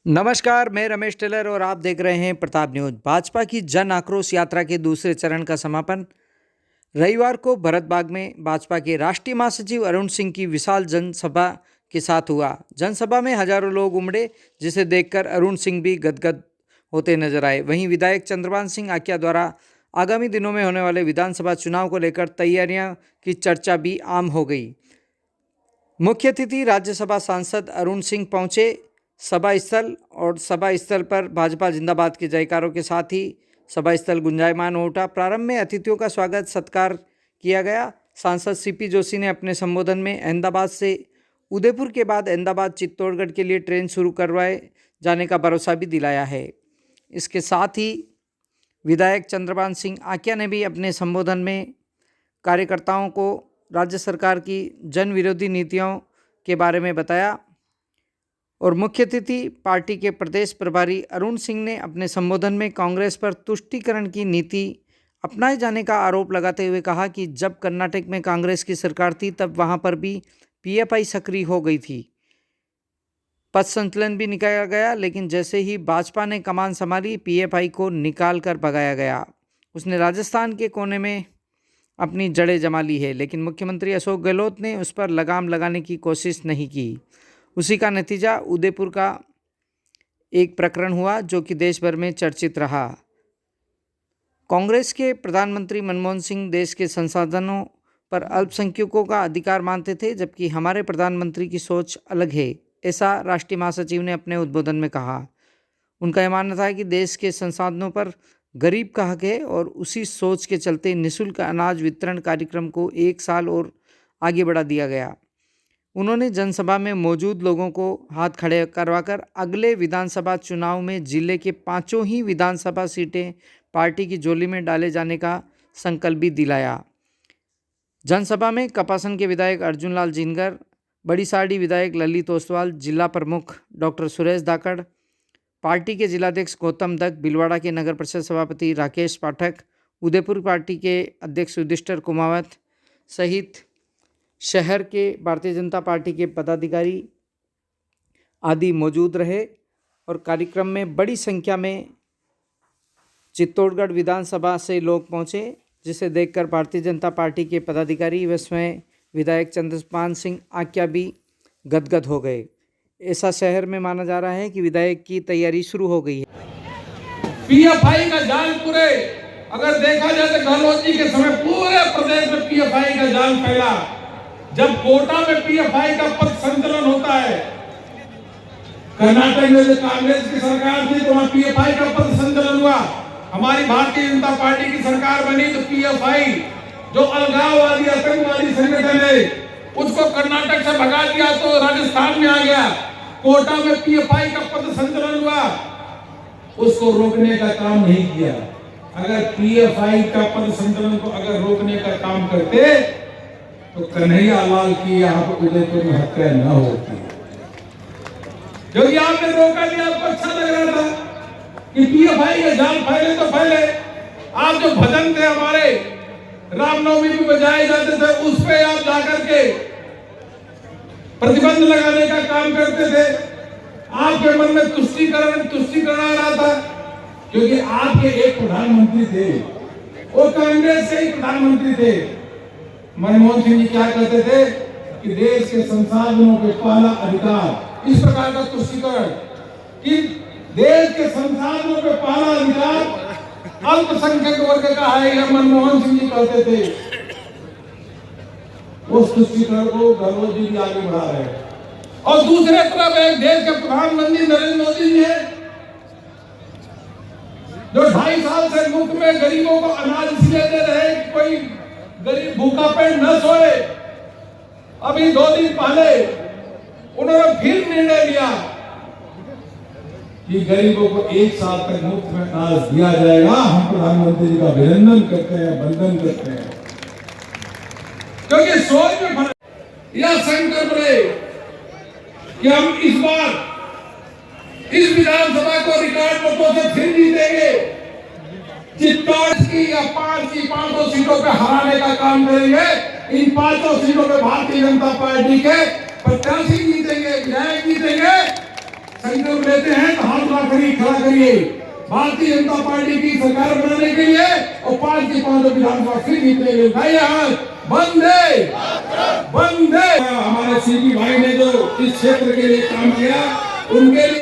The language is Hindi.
नमस्कार, मैं रमेश टेलर और आप देख रहे हैं प्रताप न्यूज। भाजपा की जन आक्रोश यात्रा के दूसरे चरण का समापन रविवार को भरतबाग में भाजपा के राष्ट्रीय महासचिव अरुण सिंह की विशाल जनसभा के साथ हुआ। जनसभा में हजारों लोग उमड़े, जिसे देखकर अरुण सिंह भी गदगद होते नजर आए। वहीं विधायक चंद्रभान सिंह आक्या द्वारा आगामी दिनों में होने वाले विधानसभा चुनाव को लेकर तैयारियां की चर्चा भी आम हो गई। मुख्य अतिथि राज्यसभा सांसद अरुण सिंह पहुंचे सभा स्थल और सभा स्थल पर भाजपा जिंदाबाद के जयकारों के साथ ही सभा स्थल गुंजायमान हो उठा। प्रारंभ में अतिथियों का स्वागत सत्कार किया गया। सांसद सीपी जोशी ने अपने संबोधन में अहमदाबाद से उदयपुर के बाद अहमदाबाद चित्तौड़गढ़ के लिए ट्रेन शुरू करवाए जाने का भरोसा भी दिलाया है। इसके साथ ही विधायक चंद्रभान सिंह आक्या ने भी अपने संबोधन में कार्यकर्ताओं को राज्य सरकार की जन विरोधी नीतियों के बारे में बताया और मुख्य अतिथि पार्टी के प्रदेश प्रभारी अरुण सिंह ने अपने संबोधन में कांग्रेस पर तुष्टीकरण की नीति अपनाए जाने का आरोप लगाते हुए कहा कि जब कर्नाटक में कांग्रेस की सरकार थी तब वहां पर भी पीएफआई सक्रिय हो गई थी, पद संतुलन भी निकाला गया, लेकिन जैसे ही भाजपा ने कमान संभाली पीएफआई को निकाल कर भगाया गया। उसने राजस्थान के कोने में अपनी जड़ें जमा ली है, लेकिन मुख्यमंत्री अशोक गहलोत ने उस पर लगाम लगाने की कोशिश नहीं की। उसी का नतीजा उदयपुर का एक प्रकरण हुआ जो कि देश भर में चर्चित रहा। कांग्रेस के प्रधानमंत्री मनमोहन सिंह देश के संसाधनों पर अल्पसंख्यकों का अधिकार मानते थे, जबकि हमारे प्रधानमंत्री की सोच अलग है, ऐसा राष्ट्रीय महासचिव ने अपने उद्बोधन में कहा। उनका यह मानना था कि देश के संसाधनों पर गरीब का हक है और उसी सोच के चलते निःशुल्क अनाज वितरण कार्यक्रम को 1 साल और आगे बढ़ा दिया गया। उन्होंने जनसभा में मौजूद लोगों को हाथ खड़े करवाकर अगले विधानसभा चुनाव में जिले के 5 ही विधानसभा सीटें पार्टी की झोली में डाले जाने का संकल्प भी दिलाया। जनसभा में कपासन के विधायक अर्जुन लाल जिनगर, बड़ी साड़ी विधायक ललित ओसवाल, जिला प्रमुख डॉक्टर सुरेश धाकड़, पार्टी के जिलाध्यक्ष गौतम दत्त, भीलवाड़ा के नगर परिषद सभापति राकेश पाठक, उदयपुर पार्टी के अध्यक्ष युधिष्ठिर कुमावत सहित शहर के भारतीय जनता पार्टी के पदाधिकारी आदि मौजूद रहे और कार्यक्रम में बड़ी संख्या में चित्तौड़गढ़ विधानसभा से लोग पहुंचे, जिसे देखकर भारतीय जनता पार्टी के पदाधिकारी व स्वयं विधायक चंद्रभान सिंह आक्या भी गदगद हो गए। ऐसा शहर में माना जा रहा है कि विधायक की तैयारी शुरू हो गई है। पीएफआई का जाल पूरे अगर देखा जाए तो गहलोत जी के समय पूरे प्रदेश में पीएफआई का जाल फैला। जब कोटा में पीएफआई का पद संचलन होता है, कर्नाटक में जो कांग्रेस की सरकार थी तो वहां पीएफआई का पद संचलन हुआ। हमारी भारतीय जनता पार्टी की सरकार बनी तो पीएफआई जो अलगाववादी आतंकवादी संगठन है उसको कर्नाटक से भगा दिया तो राजस्थान में आ गया। कोटा में पीएफआई का पद संचलन हुआ, उसको रोकने का काम नहीं किया। अगर पीएफआई का पद संचलन को अगर रोकने का काम करते तो कन्हैया लाल की यहाँ पर उदयपुर में हत्या न होती। क्योंकि आपने रोका दिया, आपको अच्छा लग रहा था कि पीएफआई के जाल फैले तो फैले। आप जो भजन थे हमारे रामनवमी में बजाए जाते थे, उस पे आप जाकर के प्रतिबंध लगाने का काम करते थे। आपके मन में तुष्टीकरण आ रहा था, क्योंकि आपके एक प्रधानमंत्री थे, वो कांग्रेस के ही प्रधानमंत्री थे। मनमोहन सिंह जी क्या कहते थे कि देश के संसाधनों पे पहला अधिकार, इस प्रकार का तुष्टीकरण कि देश के संसाधनों पे पहला अधिकार अल्पसंख्यक वर्ग का है, यह मनमोहन सिंह जी कहते थे। उस तुष्टीकरण को गहलोत जी भी आगे बढ़ा रहे हैं। और दूसरे तरफ एक देश के प्रधानमंत्री नरेंद्र मोदी जी है जो 2.5 साल से मुफ्त में गरीबों को अनाज इसलिए दे रहे हैं कि कोई गरीब भूखा पेट न सोए। अभी 2 दिन पहले उन्होंने फिर निर्णय लिया कि गरीबों को 1 साल तक मुफ्त में अनाज दिया जाएगा। हम प्रधानमंत्री जी का अभिनंदन करते हैं, वंदन करते हैं, क्योंकि सोच में फर्क। यह संकल्प रहे कि हम इस बार इस विधानसभा को रिकॉर्ड मतों से फिर जीतेंगे। चित्तौड़गढ़ की या 5 सीटों पे हराने का काम करेंगे। इन 5 सीटों पे भारतीय जनता पार्टी के प्रत्याशी जीतेंगे, विधायक जीतेंगे। संकल्प लेते हैं तो खड़ा करिए भारतीय जनता पार्टी की सरकार बनाने के लिए और 5 की 5 विधानसभा सीट जीतने के लिए उठाइए हाथ। बंदे हमारे सीपी भाई ने जो इस क्षेत्र के लिए काम किया उनके लिए